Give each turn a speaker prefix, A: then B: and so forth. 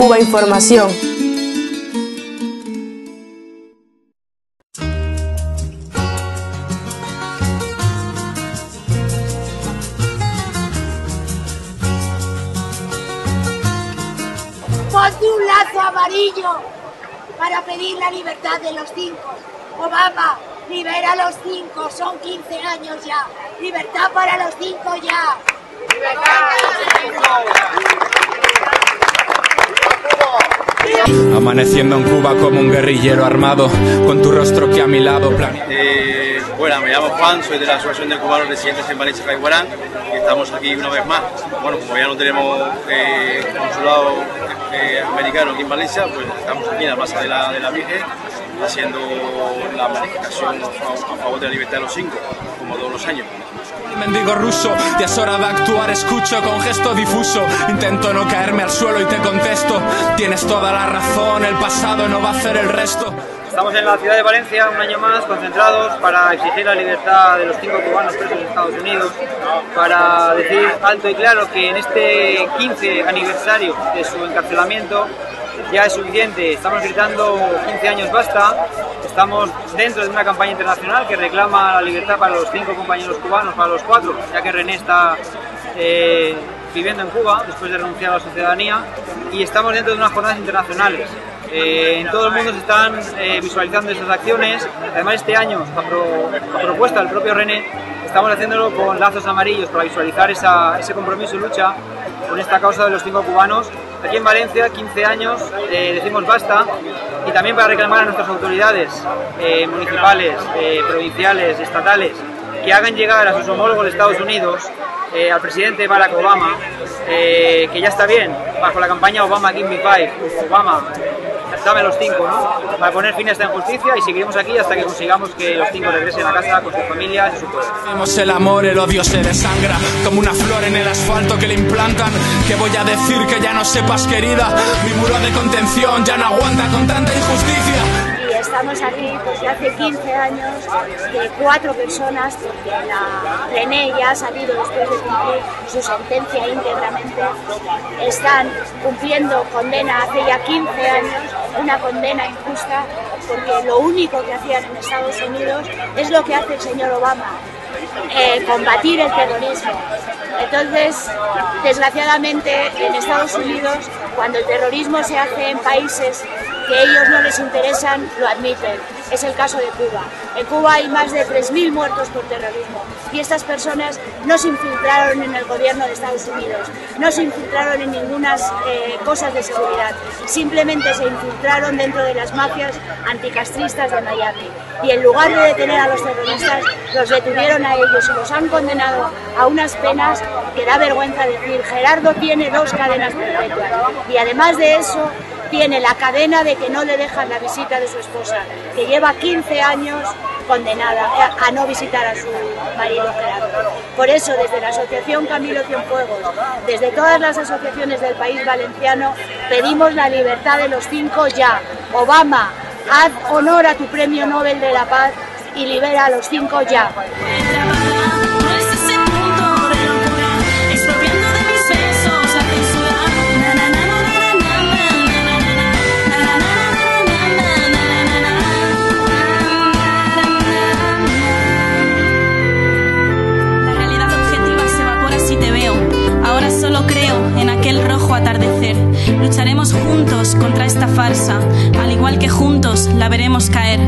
A: Cuba Información.
B: Ponte un lazo amarillo para pedir la libertad de los 5. Obama, libera a los 5, son 15 años ya. Libertad para los 5 ya.
C: Amaneciendo en Cuba como un guerrillero armado, con tu rostro aquí a mi lado.
D: Bueno, me llamo Juan, soy de la Asociación de Cubanos Residentes en Valencia, Caiguarán, y estamos aquí una vez más. Bueno, como ya no tenemos consulado americano aquí en Valencia, pues estamos aquí en la Plaza de la Virgen haciendo la manifestación a favor de la libertad de los 5, como todos los años.
C: Mendigo ruso, ya es hora de actuar, escucho con gesto difuso. Intento no caerme al suelo y te contesto: tienes toda la razón, el pasado no va a hacer el resto.
E: Estamos en la ciudad de Valencia un año más concentrados para exigir la libertad de los 5 cubanos presos en Estados Unidos, para decir alto y claro que en este 15 aniversario de su encarcelamiento ya es suficiente. Estamos gritando 15 años basta. Estamos dentro de una campaña internacional que reclama la libertad para los 5 compañeros cubanos, para los 4, ya que René está viviendo en Cuba después de renunciar a la ciudadanía, y estamos dentro de unas jornadas internacionales. En todo el mundo se están visualizando esas acciones. Además, este año, a propuesta del propio René, estamos haciéndolo con lazos amarillos para visualizar ese compromiso y lucha con esta causa de los 5 cubanos. Aquí en Valencia, 15 años, decimos basta, y también para reclamar a nuestras autoridades municipales, provinciales, estatales, que hagan llegar a sus homólogos de Estados Unidos, al presidente Barack Obama, que ya está bien, bajo la campaña Obama Give Me 5, Obama, dame los 5, ¿no? Para poner fin a esta injusticia, y seguiremos aquí hasta que consigamos que los 5 regresen a casa con sus familias y su pueblo.
C: Vemos el amor, el odio se desangra como una flor en el asfalto que le implantan. ¿Qué voy a decir que ya no sepas, querida? Mi muro de contención ya no aguanta con tanta injusticia.
B: Estamos aquí porque hace 15 años que 4 personas, porque la René ya ha salido después de cumplir su sentencia íntegramente, están cumpliendo condena hace ya 15 años, una condena injusta, porque lo único que hacían en Estados Unidos es lo que hace el señor Obama: combatir el terrorismo. Entonces, desgraciadamente, en Estados Unidos, cuando el terrorismo se hace en países que a ellos no les interesan, lo admiten. Es el caso de Cuba. En Cuba hay más de 3.000 muertos por terrorismo, y estas personas no se infiltraron en el gobierno de Estados Unidos, no se infiltraron en ninguna cosas de seguridad, simplemente se infiltraron dentro de las mafias anticastristas de Miami, y en lugar de detener a los terroristas, los detuvieron a ellos y los han condenado a unas penas que da vergüenza decir. Gerardo tiene 2 cadenas perpetuas, y además de eso tiene la cadena de que no le dejan la visita de su esposa, que lleva 15 años condenada a no visitar a su marido Gerardo. Por eso, desde la Asociación Camilo Cienfuegos, desde todas las asociaciones del país valenciano, pedimos la libertad de los 5 ya. Obama, haz honor a tu Premio Nobel de la Paz y libera a los 5 ya.
F: Solo creo en aquel rojo atardecer. Lucharemos juntos contra esta farsa, al igual que juntos la veremos caer.